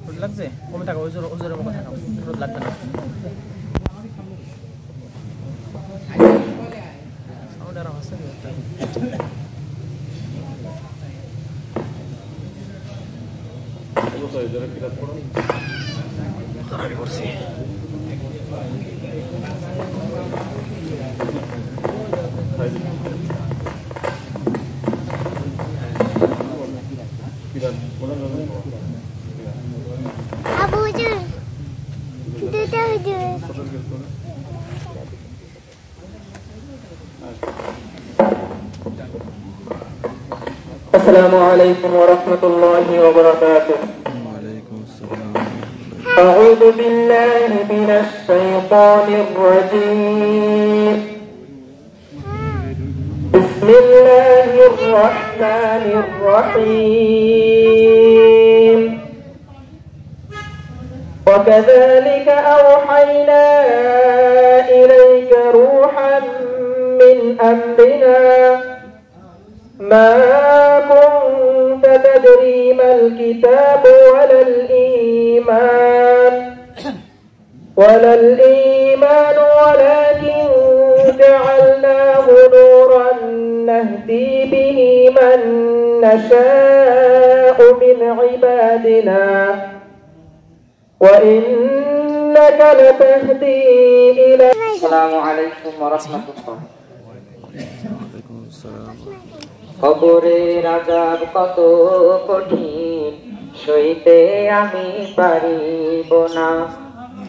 রোদ লাগছে কমে থাকা ওজোরের মতো থাকা রোদ লাগবে না সাউন্ড আর আওয়াজ কি হচ্ছে আমি করছি السلام عليكم ورحمة الله وبركاته. وعليكم السلام. أعوذ بالله من الشيطان الرجيم. بسم الله الرحمن الرحيم. وكذلك أوحينا إليك روحا من أمرنا ما كنت تدري ما الكتاب ولا الإيمان ولكن جعلناه نورا نهدي به من نشاء من عبادنا وإنك لتهدي إلى. السلام عليكم ورحمة الله. وعليكم السلام. কবরের আযাব কত কঠিন সইতে আমি পারিব না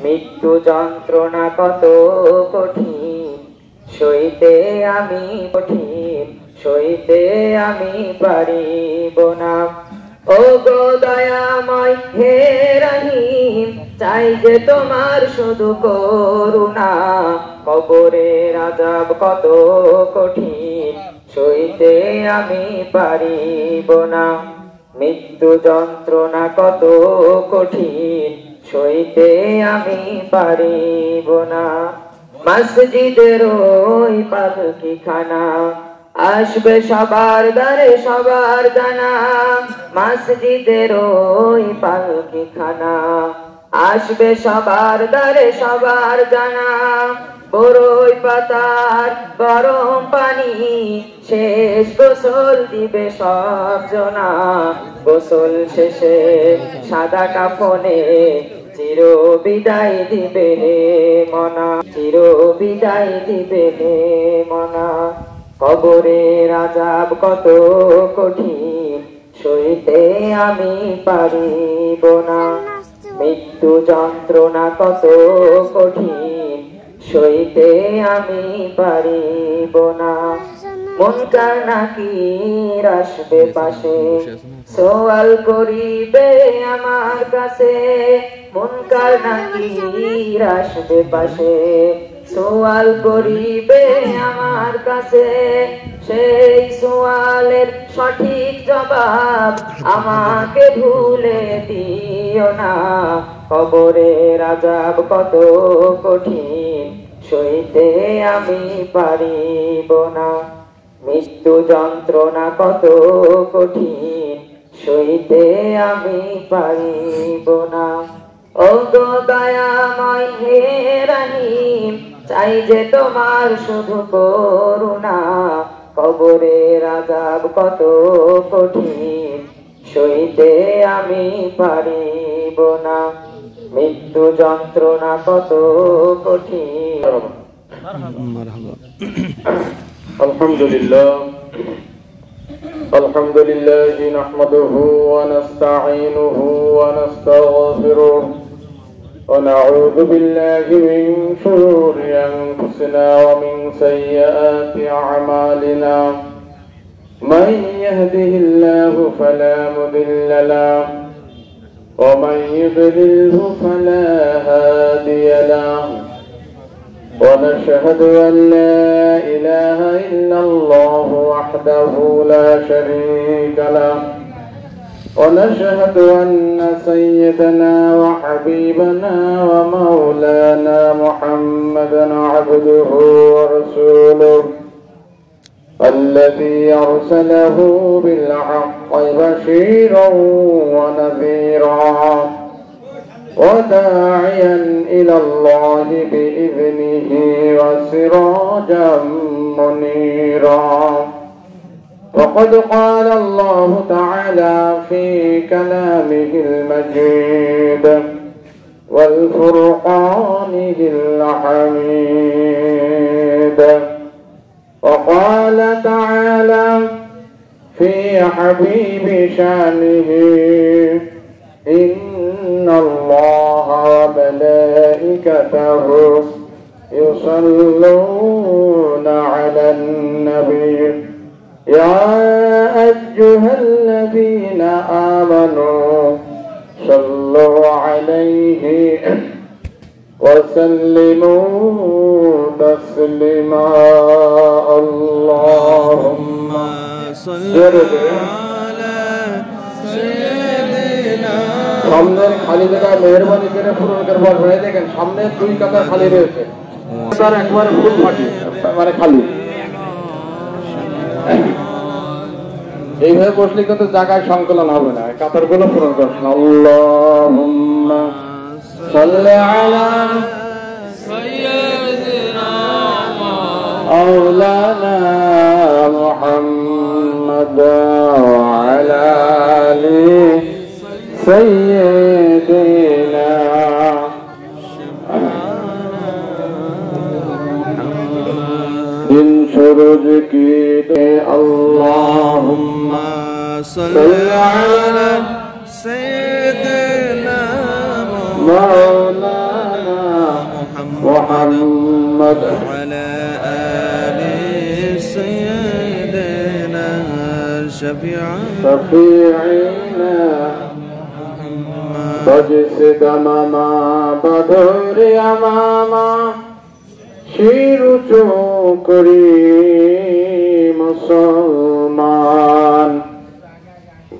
মৃত্যু যন্ত্রণা কত কঠিন সইতে আমি পারিব না ও গো দয়াময় হে রহিম চাই যে তোমার শুধু করুণা কবরের আযাব কত কঠিন সইতে আমি পারিব না মৃত্যু যন্ত্রণা কত কঠিন সইতে আমি পারিব না মসজিদের ওই পালকিখানা আসবে সবার দ্বারে সবার জানা মসজিদের ওই পালকিখানা আসবে সবার দ্বারে সবার জানা বড়ই পাতার গরম পানি শেষ গোসল দিবে সব জনা গোসল শেষে সাদা কাফনে চির বিদায় দিবে মনা চির বিদায় দিবে মনা কবরের আযাব কত কঠিন সইতে আমি পারিব না মৃত্যু যন্ত্রণা কত কঠিন সইতে আমি পারিব না মুনকার নাকির আসবে পাশে সওয়াল করিবে আমার কাছে মুনকার নাকির আসবে পাশে সওয়াল করিবে আমার কাছে সেই সওয়ালের সঠিক জবাব আমাকে ভুলে দিও না কবরের আযাব কত কঠিন সইতে আমি পারিব না মৃত্যু যন্ত্রণা কত কঠিন সইতে আমি পারিব না ও গো দয়াময় হে রহিম চাই যে তোমার শুধু করুণা কবরের আযাব কত কঠিন সইতে আমি পারিব না মৃত্যু যন্ত্রণা কত কঠিন মারহাবা আলহামদুলিল্লাহ নাহমাদুহু ওয়া নাস্তাঈনুহু ওয়া নাস্তাগফিরুহ ونعوذ بالله من شرور أنفسنا ومن سيئات أعمالنا من يهده الله فلا مضل له ومن يضلله فلا هادي له ونشهد أن لا إله إلا الله وحده لا شريك له ونشهد أن سيدنا وحبيبنا ومولانا محمدا عبده ورسوله الذي أرسله بالحق بشيرا ونذيرا وداعيا إلى الله بإذنه وسراجا منيرا. وقد قال الله تعالى في كلامه المجيد والفرقانه الحميد. وقال تعالى في حبيب شانه إن الله وملائكته يصلون على النبي يا أيها الذين آمنوا صلوا عليه وسلموا تسليما. اللهم صل على سيدنا। সামনের খালি জায়গা মেহরবানি করে পূরণ করবার হয়ে দেখেন সামনে 2 কাতা খালি রয়েছে, তার একবার ফুল ফাটি মানে খালি। এইভাবে বসলে কিন্তু জায়গায় সংকলন হবে না, কাতারগুলো পূরণ করছেন। আল্লাহুম্মা সাল্লি আলা সাইয়্যিদিনা মাওলানা মুহাম্মাদ ওয়া আলা আলি সাইয়্যিদিনা। दिन सूरज की दे अल्लाहुम्मा सल्ली अला सय्यिदिना मौलाना मुहम्मद अला आलि सय्यिदिना शफी'ना बजसे दमामा बधोरे अमामा শিরু চোকরি মুসলমান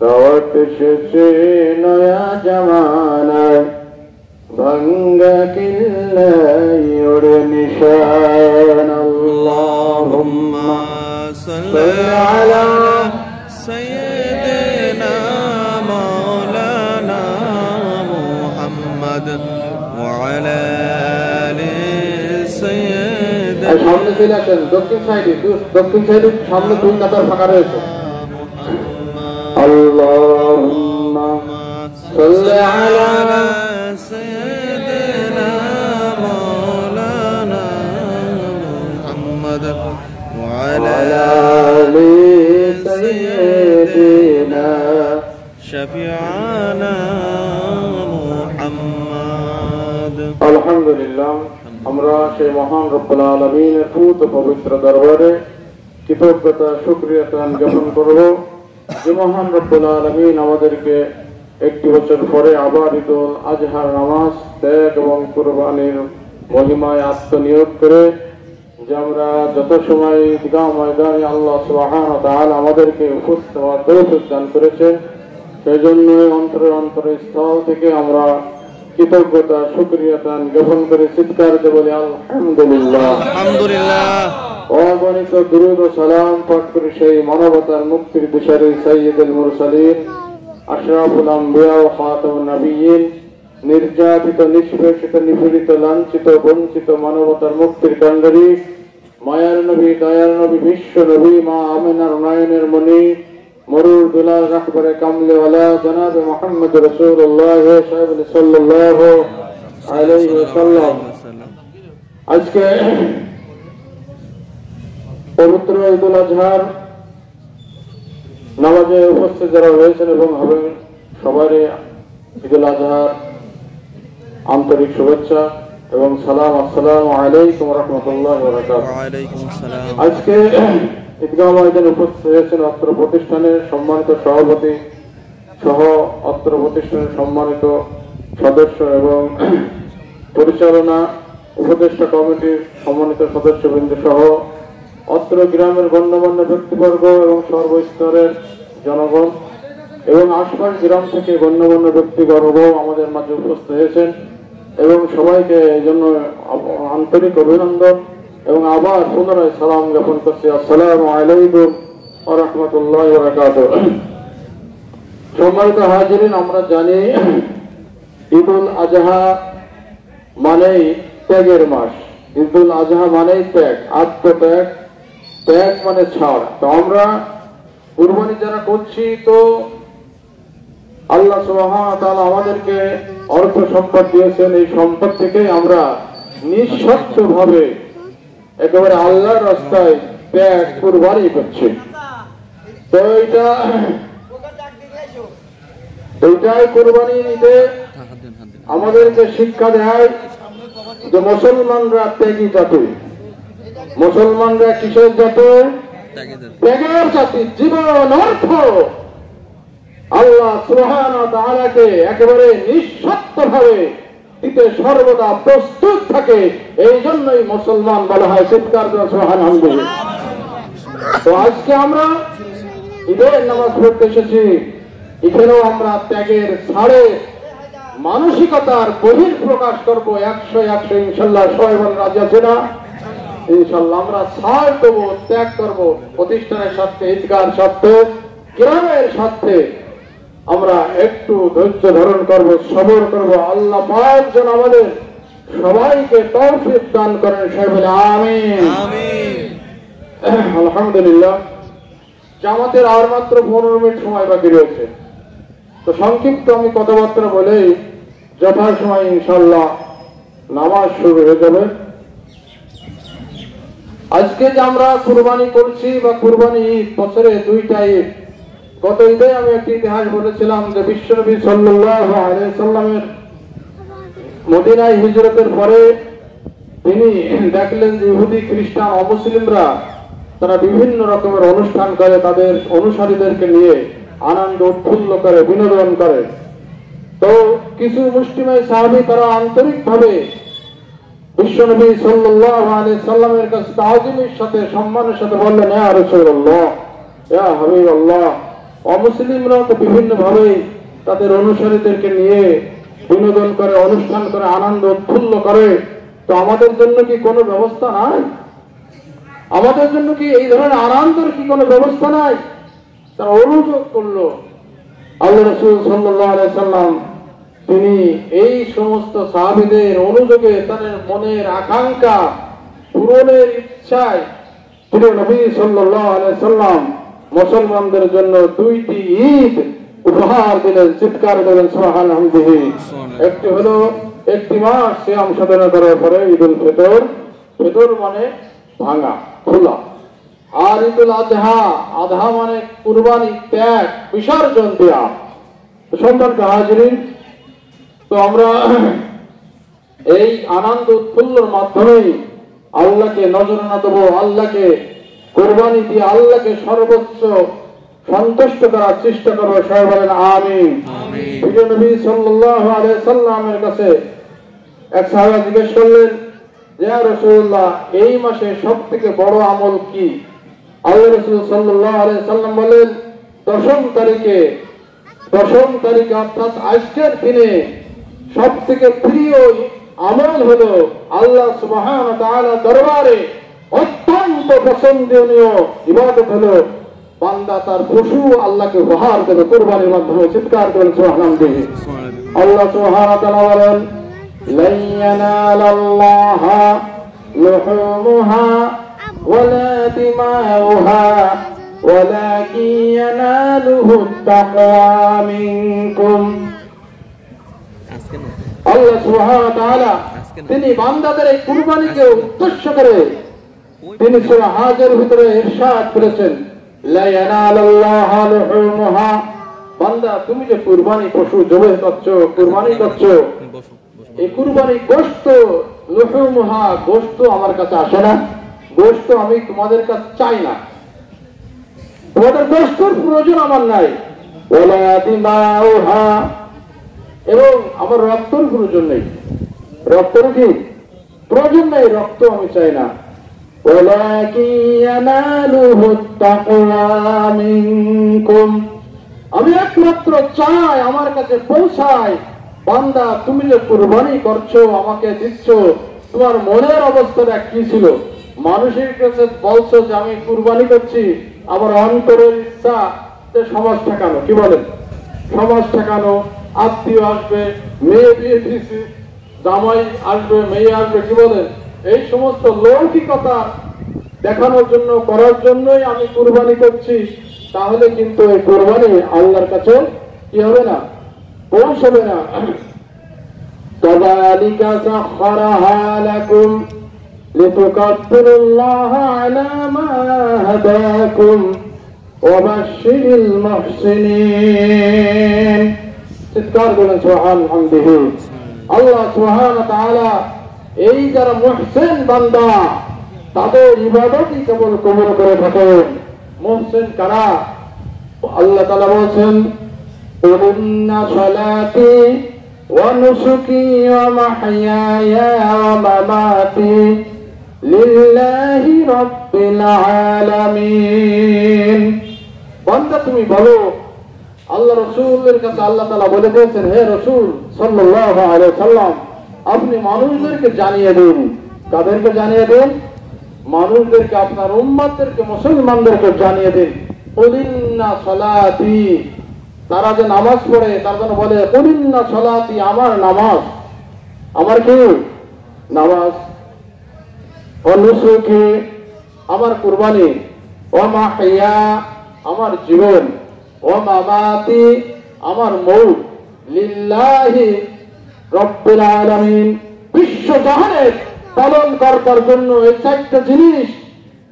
দাওয়াত এসেছে নয়া জামানায় ভাঙ্গা কিল্লাই ওরে নিশান। আল্লাহুম্মা সাল্লি আলা সাইয়্যিদিনা মাওলানা মুহাম্মদ ওয়া আলা সামনে চলে আসেন, দক্ষিণ সাইডে সামনে 2 কাতার ফাঁকা রয়েছে। আল্লাহুম্মা সাল্লি আলা সাইয়্যিদিনা মাওলানা মুহাম্মদ ওয়া আলা আলি সাইয়্যিদিনা শাফি'ানা মুহাম্মদ। আলহামদুলিল্লাহ, আমরা সেই মহান রব্বুল আলামিনের পূত পবিত্র দরবারে কৃতজ্ঞতা শুকরিয়া জ্ঞাপন করব যে মহান রব্বুল আলামিন আমাদেরকে 1 বছর পরে আবার ঈদুল আজহার নামাজ ত্যাগ এবং কুরবানির মহিমায় আত্মনিয়োগ করে যে আমরা যত সময় ঈদগাহ ময়দানে আল্লাহ সুবহানাহু ওয়া তাআলা আমাদেরকে উপস্থিত হওয়ার তৌফিক দান করেছেন, সেজন্য অন্তরে স্থল থেকে আমরা কৃতজ্ঞতা শুকরিয়া জ্ঞাপন করে চিৎকার দিয়ে বলি আলহামদুলিল্লাহ আলহামদুলিল্লাহ। অগণিত দুরূদ ও সালাম পাঠ করে সেই মানবতার মুক্তির দিশারি সাইয়্যিদুল মুরসালিন আশরাফুল আম্বিয়া ও খাতামুন নবিয়্যিন নির্যাতিত নিষ্পেষিত নিপীড়িত লাঞ্ছিত বঞ্চিত মানবতার মুক্তির কাণ্ডারী মায়ার নবী দয়ার নবী বিশ্ব নবী মা আমিনার নয়নের মণি মরুর দুলাল রাহবরে কামলেওয়ালা জনাবে মুহাম্মদ রাসূলুল্লাহ সাল্লাল্লাহু আলাইহি ওয়াসাল্লাম। আজকে পবিত্র ঈদুল আজহার নামাজে উপস্থিত যারা হয়েছেন এবং হবেন সবারই ঈদুল আজহার আন্তরিক শুভেচ্ছা এবং সালাম। আসসালামু আলাইকুম ওয়া রাহমাতুল্লাহি ওয়া বারাকাতুহু। আজকে ঈদগাহ ময়দানে উপস্থিত হয়েছেন অত্র প্রতিষ্ঠানের সম্মানিত সভাপতি সহ অত্র প্রতিষ্ঠানের সম্মানিত সদস্য এবং পরিচালনা উপদেষ্টা কমিটির সম্মানিত সদস্যবৃন্দ সহ অত্র গ্রামের গণ্যমান্য ব্যক্তিবর্গ এবং সর্বস্তরের জনগণ এবং আশপাশ গ্রাম থেকে গণ্যমান্য ব্যক্তিবর্গ আমাদের মাঝে উপস্থিত হয়েছেন এবং সবাইকে এই জন্য আন্তরিক অভিনন্দন এবং আবার পুনরায় সালাম জ্ঞাপন করছি, আসসালামু আলাইকুম ওয়া রাহমাতুল্লাহি ওয়া বারাকাতুহু। সম্মানিত হাজিরিন, আমরা জানি ঈদুল আজহা মানেই ত্যাগের মাস। ঈদুল আজহা মানেই ত্যাগ, আত্মত্যাগ, ত্যাগ মানে ছাড়। তো আমরা কুরবানি যারা করছি, তো আল্লাহ সুবহানাহু ওয়া তাআলা আমাদেরকে অর্থ সম্পদ দিয়েছেন, এই সম্পদ থেকে আমরা নিঃস্বার্থভাবে একেবারে আল্লাহর রাস্তায় ত্যাগ কুরবানি করছি। তো এইটাই কুরবানি দিতে আমাদেরকে শিক্ষা দেয় যে মুসলমানরা ত্যাগী জাতি। মুসলমানরা কিসের জাতি? ত্যাগের জাতি। জীবন অর্থ আল্লাহ সুবহানাহু ওয়া তাআলাকে একেবারে নিঃস্বার্থভাবে দিতে সর্বদা প্রস্তুত থাকে। এই জন্যই মুসলমান বলা হয়। চিৎকার করে সুবহানাল্লাহ। তো আজকে আমরা ঈদের নামাজ পড়তে এসেছি, এখানেও আমরা ত্যাগের ছাড়ে মানসিকতার বহির প্রকাশ করবো। 100 ইনশাল্লাহ। সবাই বলেন রাজি আছে না? ইনশাল্লাহ আমরা ছাড় দেবো, ত্যাগ করবো। প্রতিষ্ঠানের স্বার্থে, ঈদগার স্বার্থে, গ্রামের স্বার্থে আমরা একটু ধৈর্য ধারণ করব, সবর করব। আল্লাহ পাক যেন আমাদের সবাইকে তৌফিক দান করেন। সবাই বলে আমিন। আলহামদুলিল্লাহ। জামাতের আর মাত্র 15 মিনিট সময় বাকি রয়েছে। তো সংক্ষিপ্ত আমি কথাবার্তা বলেই যথাসময় ইনশাল্লাহ নামাজ শুরু হয়ে যাবে। আজকে যে আমরা কুরবানি করছি বা কুরবানি ঈদ, বছরে 2টা ঈদ। গত ঈদে আমি একটি ইতিহাস বলেছিলাম যে বিশ্বনবী সাল্লাল্লাহু আলাইহি সাল্লামের মদিনায় হিজরতের পরে তিনি দেখলেন যে ইহুদি, খ্রিস্টান, অমুসলিমরা তারা বিভিন্ন রকমের অনুষ্ঠান করে, তাদের অনুসারীদেরকে নিয়ে আনন্দ উৎফুল্ল করে, বিনোদন করে। তো কিছু মুসলিম সাহাবী তারা আন্তরিকভাবে বিশ্বনবী সাল্লাল্লাহু আলাইহি সাল্লামের কাছে তাজিমের সাথে, সম্মানের সাথে বললেন, ইয়া রাসূলুল্লাহ, ইয়া হাবিবাল্লাহ, অমুসলিমরা তো বিভিন্ন ভাবে তাদের অনুসারীদেরকে নিয়ে বিনোদন করে, অনুষ্ঠান করে, আনন্দ উৎফুল্ল করে। তো আমাদের জন্য কি কোনো ব্যবস্থা নাই? আমাদের জন্য কি এই ধরনের আনন্দের কি কোনো ব্যবস্থা নাই? তারা অনুযোগ করলো। আল্লাহ রাসূল সাল্লাল্লাহু আলাইহি সাল্লাম তিনি এই সমস্ত সাহাবীদের অনুযোগে, তাদের মনের আকাঙ্ক্ষা পূরণের ইচ্ছায় প্রিয় নবী সাল্লাল্লাহু আলাইহি সাল্লাম মুসলমানদের জন্য 2টি ঈদ উপহার দিলেন। চিৎকার করেন সুবহানাল্লাহ। একটি হলো একটি মাস সিয়াম সাধনা করার পরে ঈদুল ফিতর, ফিতর মানে ভাঙা, খোলা। আর ঈদুল আজহা, আজহা মানে কুরবানি, ত্যাগ, বিসর্জন দেয়া। সম্মানিত হাজিরিন, তো আমরা এই আনন্দ উৎফুল্লর মাধ্যমেই আল্লাহকে নজরানা দেবো, আল্লাহকে কুরবানি দিয়ে আল্লাহকে সর্বোচ্চ সন্তুষ্ট করার চেষ্টা করবো। সবাই বলেন আমিন। প্রিয় নবী সাল্লাল্লাহু আলাইহি সাল্লামের কাছে এক সাহাবা জিজ্ঞেস করলেন, ইয়া রাসূলুল্লাহ, এই মাসে সবথেকে বড় আমল কি? আল্লাহ রাসূল সাল্লাল্লাহু আলাইহি সাল্লাম বলেন, 10ম তারিখে অর্থাৎ আজকের দিনে সবথেকে প্রিয় আমল হলো আল্লাহ সুবহানাহু ওয়া তাআলা দরবারে অত্যন্ত পছন্দনীয় ইবাদত হলো বান্দা তার পশু আল্লাহকে উপহার দেবে কুরবানির মাধ্যমে। চিৎকার করেন সুবহানাল্লাহ। আল্লাহ সুবহানাহু ওয়া তাআলা বলেন, lan yanalallaha luhumuha wala dima'uha walakin yanaluhu at-taqwa minkum। আল্লাহ সুবহানাহু ওয়া তাআলা তিনি বান্দাদের এই কুরবানিকে উদ্দেশ্য করে তিনি সূরা হাজের ভিতরে ইরশাদ করেছেন, লা ইয়ানালাল্লাহু লুহুমুহা, বান্দা তুমি যে কুরবানি পশু জবাই করছো, কুরবানি করছো, এই কুরবানি গোশত, লুহুমুহা, গোশত আমার কাছে আসে না, গোশত আমি তোমাদের কাছে চাই না, তোমাদের গোশতের প্রয়োজন আমার নাই। ওয়ালা দিমাউহা, এবং আমার রক্তের প্রয়োজন নেই, রক্তের কি প্রয়োজন নেই, রক্ত আমি চাই না। আমি একমাত্র চাই আমার কাছে পৌঁছায়, বান্দা তুমি যে কুরবানি করছো, আমাকে দিচ্ছ, তোমার মনের অবস্থাটা কি ছিল? মানুষের কাছে বলছো যে আমি কুরবানি করছি, আবার অন্তরের ইচ্ছা যে সমাজ ঠেকানো, কি বলেন, সমাজ ঠেকানো, আত্মীয় আসবে, মেয়ে বিয়ে দিয়েছি, জামাই আসবে, মেয়ে আসবে, কি বলেন, এই সমস্ত লৌকিকতা দেখানোর জন্য, করার জন্যই আমি কুরবানি করছি, তাহলে কিন্তু এই কুরবানি আল্লাহর কাছে কি হবে না, পৌঁছবে না। কাযালিকা সাখখারাহা লাকুম লিতুকাব্বিরুল্লাহা আলা মা হাদাকুম ওয়া বাশশিরিল মুহসিনিন। চিৎকার করেন সুবহানাল্লাহ। আল্লাহ সুবহানাহু ওয়া তাআলা এই যারা মুহসিন বান্দা তাদের ইবাদতই কেবল কবুল করে থাকেন। মুহসিন কারা? আল্লাহ তাআলা বলেন, ইন্না সালাতি ওয়া নুসুকি ওয়া মাহইয়ায়া ওয়া মামাতি লিল্লাহি রাব্বিল আলামিন। বান্দা তুমি বলো, আল্লাহ রাসূলের কাছে আল্লাহ তাআলা বলে দিয়েছেন, হে রাসূল সাল্লাল্লাহু আলাইহি ওয়াসাল্লাম, আপনি মানুষদেরকে জানিয়ে দিন। কাদেরকে জানিয়ে দিন? মানুষদেরকে, আপনার উম্মতদেরকে, মুসলমানদেরকে জানিয়ে দিন, কুলিন্না সালাতি, তারা যে নামাজ পড়ে তার জন্য বলে কুলিন্না সালাতি, আমার নামাজ, আমার কি নামাজ, ও নুসুকি, আমার কুরবানি, ও মাহইয়া, আমার জীবন, ও মামাতি, আমার মৌত, লিল্লাহি রাব্বিল আলামিন, বিশ্ব জাহানের পালন করার জন্য। এই চারটা জিনিস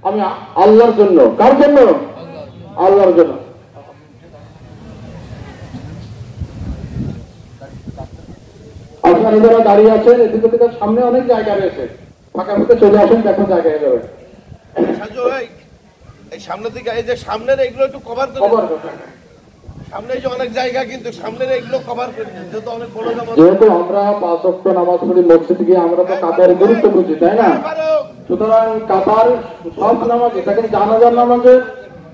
আমি আল্লাহর জন্য। কার জন্য? আল্লাহর জন্য। আপনারা যারা দাঁড়িয়ে আছেন এদিকে থেকে সামনে অনেক জায়গা রয়েছে, ফাঁকা ফাঁকা চলে আসেন, দেখো জায়গায় যাবে। এই সামনের দিকে, এই যে সামনের এগুলো একটু কভার করে, সামনে যে অনেক জায়গা, কিন্তু সামনের এগুলো কভার করে দেন, যেহেতু অনেক বড় জায়গা। যেহেতু আমরা 5 ওয়াক্ত নামাজ পড়ি মসজিদে গিয়ে, আমরা তো কাতারের গুরুত্ব বুঝি, তাই না? সুতরাং কাতার সব নামাজ, এটাকে জানাজার নামাজে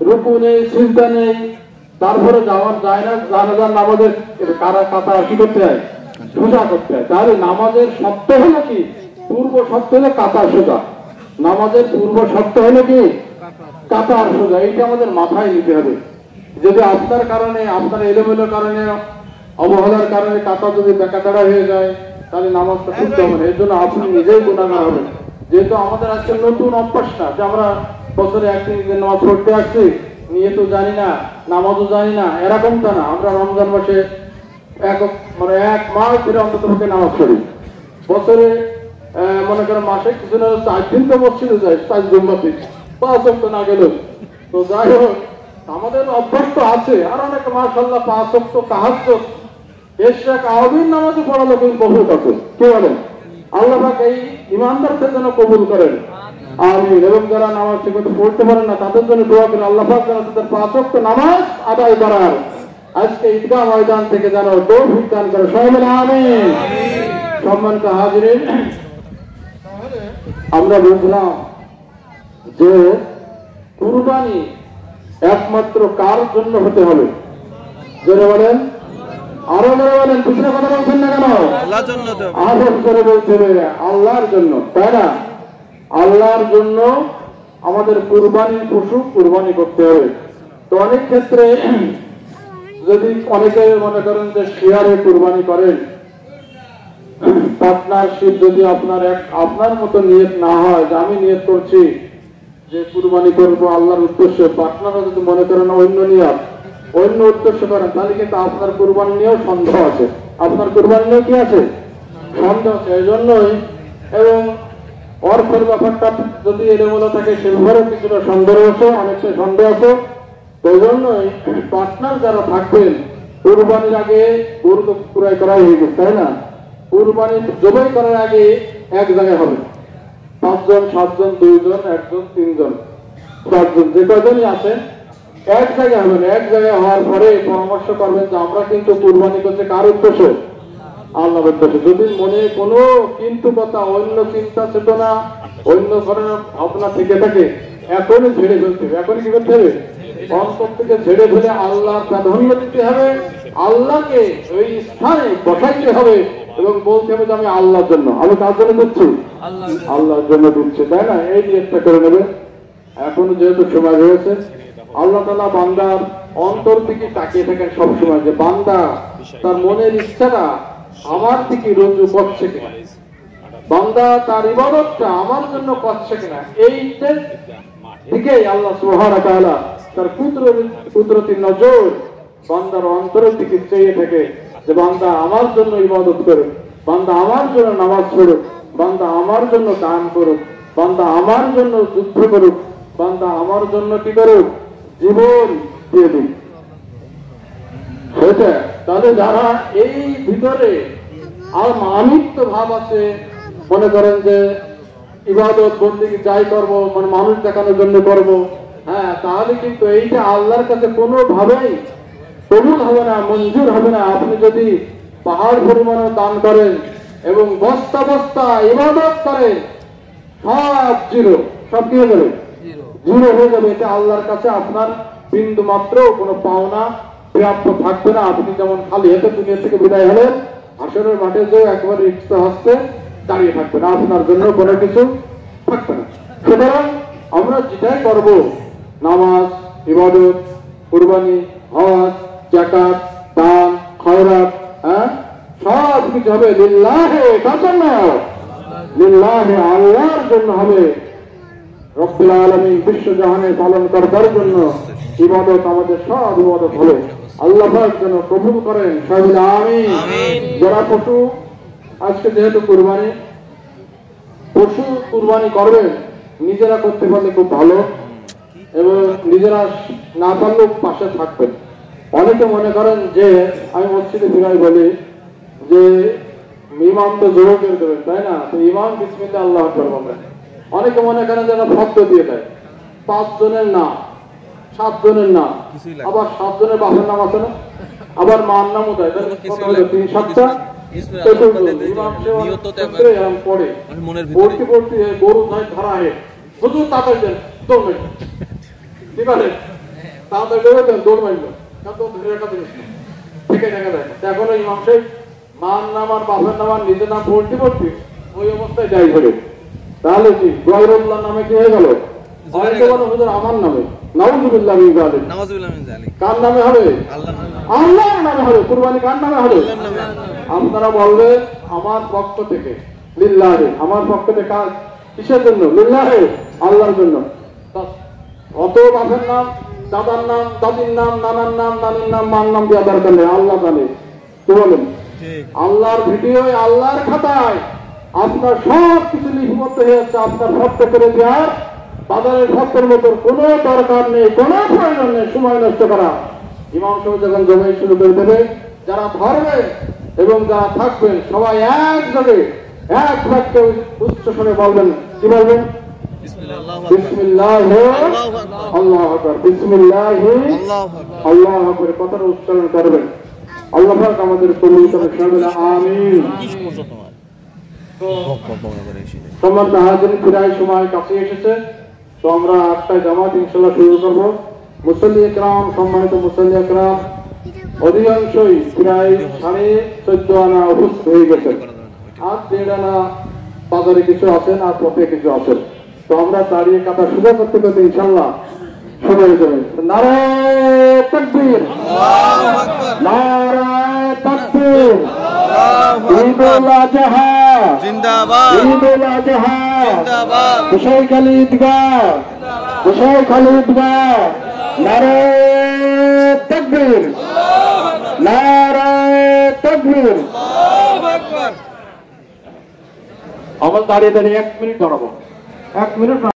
রুকু নেই, সিজদা নেই, তারপরে যাওয়ার যায় না। জানাজার নামাজের কারা কাতার কি করতে হয়? সোজা করতে হয়। তাহলে নামাজের শর্ত হলো কি? পূর্ব শর্ত হলো কাতার সোজা। নামাজের পূর্ব শর্ত হলো কি? কাতার সোজা। এইটা আমাদের মাথায় নিতে হবে। যদি আপনার কারণে, আপনার এলোমেলোর কারণে, অবহেলার কারণে কাতার যদি বেকাতাড়া হয়ে যায়, তাহলে নামাজটা শুদ্ধ হবে না। এর জন্য আপনি নিজেই গুনাহগার হবেন। যেহেতু আমাদের আজকে নতুন অভ্যাস না যে আমরা বছরে একদিন নামাজ পড়তে আসছি, নিয়ে তো জানি না, নামাজও জানি না, এরকমটা না। আমরা রমজান মাসে এক মাস ধরে অন্তত নামাজ পড়ি। বছরে মনে করেন মাসে কিছু না 4 দিন তো মসজিদে যাই, 5 জুম্মাতে 5 ওয়াক্ত না গেলেও। তো যাই হোক, আমাদের অভ্যাস তো আছে। আর অনেকে মাশাআল্লাহ 5 ওয়াক্ত তাহাজ্জুদ, ইশরাক, আওয়াবিন নামাজে পড়ালো কিন্তু বহুত আছে। কি বলেন? আল্লাহ পাক এই ইমানদারদের জন্য কবুল করেন, আমিন। এবং যারা নামাজ ঠিক মতো পড়তে পারেন না তাদের জন্য দোয়া করেন, আল্লাহ পাক যেন তাদের 5 ওয়াক্ত নামাজ আদায় করার আজকে ঈদগাহ ময়দান থেকে যেন তৌফিক দান করে। সবাই বলেন আমিন। সম্মানিত হাজিরিন, আমরা বুঝলাম যে কুরবানি একমাত্র কার জন্য হতে হবে? জোরে বলেন, আরো জোরে বলেন। পিছনে কথা বলছেন না কেন? আল্লাহর জন্য তো। আরো জোরে বলতে হবে, আল্লাহর জন্য, তাই না? আল্লাহর জন্য আমাদের কুরবানির পশু কুরবানি করতে হবে। তো অনেক ক্ষেত্রে যদি অনেকে মনে করেন যে শেয়ারে কুরবানি করেন, পার্টনারশিপ যদি আপনার মতো নিয়ত না হয় যে আমি নিয়ত করছি যে কুরবানি করবো আল্লাহর উদ্দেশ্যে, পার্টনাররা যদি মনে করেন অন্য নিয়ত, অন্য উদ্দেশ্য করেন, তাহলে কিন্তু আপনার কুরবানি নিয়েও সন্দেহ আছে। আপনার কুরবানি নিয়েও কি আছে? সন্দেহ আছে। এই জন্যই, এবং অর্থের ব্যাপারটা যদি এলোমেলো থাকে সেভাবে কিছুটা সন্দেহ আছে, অনেকটা সন্দেহ আছে। ওই জন্যই পার্টনার যারা থাকবেন, কুরবানির আগে গরু তো ক্রয় করাই হয়ে গেছে, তাই না? কুরবানি জবাই করার আগে এক জায়গায় হবে, 5 জন, 7 জন, 2 জন, 1 জন, 3 জন, 4 জন, যে কজনই আছে এক জায়গায় হবেন। এক জায়গায় হওয়ার পরে পরামর্শ করবেন যে আমরা কিন্তু কুরবানি করতে কার উদ্দেশ্যে? আল্লাহর উদ্দেশ্যে। যদি মনে কোনো কিন্তু কথা, অন্য চিন্তা চেতনা, অন্য ধরনের ভাবনা থেকে থাকে, এখনই ঝেড়ে ফেলতে হবে। এখনই কি করতে হবে? অন্তর থেকে ঝেড়ে ফেলে আল্লাহর প্রাধান্য দিতে হবে, আল্লাহকে ওই স্থানে বসাইতে হবে, এবং বলতে হবে যে আমি আল্লাহর জন্য। আমি কার জন্য দিচ্ছি? আল্লাহর জন্য দিচ্ছি, তাই না? এই নিয়তটা করে নেবে। এখনো যেহেতু সময় রয়েছে, আল্লাহ তাআলা বান্দার অন্তর থেকে তাকিয়ে থাকেন সবসময় যে বান্দা তার মনের ইচ্ছাটা আমার দিকে রুজু করছে কিনা, বান্দা তার ইবাদতটা আমার জন্য করছে কিনা, এই দিকেই আল্লাহ সুবহানাহু ওয়া তাআলা তার কুদরতি নজর বান্দার অন্তরের দিকে চেয়ে থাকে যে বান্দা আমার জন্য ইবাদত করুক, বান্দা আমার জন্য নামাজ পড়ুক, বান্দা আমার জন্য দান করুক, বান্দা আমার জন্য যুদ্ধ করুক, বান্দা আমার জন্য কি করুক, জীবন দিয়ে দিক। হয়েছে? তাহলে যারা এই ভিতরে আর আমিত্ব ভাব আছে, মনে করেন যে ইবাদত বন্দেগী যাই করব মানে মানুষ দেখানোর জন্য করব, হ্যাঁ, তাহলে কিন্তু এইটা আল্লাহর কাছে কোনোভাবেই কবুল হবে না, মঞ্জুর হবে না। আপনি যদি পাহাড় পরিমাণে দান করেন এবং বস্তা বস্তা ইবাদত করেন, সব জিরো, সব কি হয়ে যাবে? জিরো হয়ে যাবে। এটা আল্লাহর কাছে আপনার বিন্দু মাত্র কোনো পাওনা প্রাপ্য থাকবে না। আপনি যেমন খালি হাতে দুনিয়া থেকে বিদায় হলেন, হাসরের মাঠে যে একবার রিক্ত হস্তে দাঁড়িয়ে থাকবে না, আপনার জন্য কোনো কিছু থাকবে না। সুতরাং আমরা যেটাই করব, নামাজ, ইবাদত, কুরবানি, হজ, যাকাত, দান, খয়রাত, সব কিছু হবে লিল্লাহে, কার জন্য? লিল্লাহে, আল্লাহর জন্য হবে। রব্বুল আলামিন বিশ্বজাহানের পালন করার জন্য ইবাদত, আমাদের সব ইবাদত হলো আল্লাহ পাক যেন কবুল করেন। সবাই আমিন। যারা পশু, আজকে যেহেতু কুরবানি, পশু কুরবানি করবেন, নিজেরা করতে পারলে খুব ভালো, এবং নিজেরা না পারলেও পাশে থাকবেন। অনেকে মনে করেন যে, আমি মসজিদে ফিরাই বলি যে ইমাম তো জোর করে দেবেন, তাই না? তো ইমাম বিসমিল্লাহ আল্লাহু আকবার বলবেন। অনেকে মনে করেন যে ফতোয়া দিয়ে দেয় 5 জনের নাম, 7 জনের নাম, আবার 7 জনের বাপের নাম আছে না, আবার মার নামও দেয়, 3-7টা গরু ধরা হয়, শুধু তাড়াতাড়ি দেন, দৌড় মারল, ঠিক আছে, তাড়াতাড়ি দেবেন, দৌড় মারল, ধরে রাখা জিনিস ঠিক দেখা যায়। এখনো ইমাম সাহেব মার নাম আর বাপের নাম আর নিজের নাম পড়তে পড়তে ওই অবস্থায় যাই ধরে, তাহলে কি গয়রুল্লাহ নামে কি হয়ে গেল? আমার নামে, নাউযুবিল্লাহ মিন যালিক, কার নামে হবে? আল্লাহর নামে হবে। কুরবানি কার নামে হবে? আপনারা বলবেন আমার পক্ষ থেকে লিল্লাহি, আমার পক্ষ থেকে কার, কিসের জন্য? লিল্লাহি, আল্লাহর জন্য। অত বাপের নাম, দাদার নাম, দাদির নাম, নানার নাম, নানির নাম, মার নাম দেওয়া দরকার নেই, আল্লাহ জানে। কি বলেন? আল্লাহর ভিডিও, আল্লাহর খাতায় আপনার সব কিছু লিপিবদ্ধ হয়ে যাচ্ছে। আপনার ভক্ত করে দেওয়ার বাজারের ভক্তের মতো কোনো দরকার নেই, কোনো প্রয়োজন নেই সময় নষ্ট করা। ইমাম সাহেব যখন জমাই শুরু করে দেবে, যারা ধরবেন এবং যারা থাকবেন সবাই একযোগে এক বাক্যে উচ্চ স্বরে বলবেন। কি বলবেন? বিসমিল্লাহ আল্লাহু আকবার, বিসমিল্লাহ আল্লাহু আকবার, কথাটা উচ্চারণ করবেন। আল্লাহ পাক আমাদের কবুল করেন, সবাই আমিন। সম্মানিত হাজির, প্রায় সময় কাছে এসেছে, তো আমরা 8টায় জামাত ইনশাআল্লাহ শুরু করব। মুসল্লি একরাম, সম্মানিত মুসল্লি একরাম অধিকাংশই প্রায় 14.5 আনা উপস্থিত হয়ে গেছেন, আর 1.5 আনা বাজারে কিছু আছেন, আর পথে কিছু আছেন। তো আমরা দাঁড়িয়ে কাটা সোজা করতে করতে ইনশাআল্লাহ শুরু হয়ে যাবে। নারায়ে তাকবীর, নারায়ে তাকবীর, ঈদুল আযহা জিন্দাবাদ, ঈদুল আযহা জিন্দাবাদ, হুসাইখালী ঈদগাহ, হুসাইখালী ঈদগাহ, নারায়ে তাকবীর, নারায়ে তাকবীর। আমরা দাঁড়িয়ে দাঁড়িয়ে 1 মিনিট দাঁড়াবো, 1 মিনিট।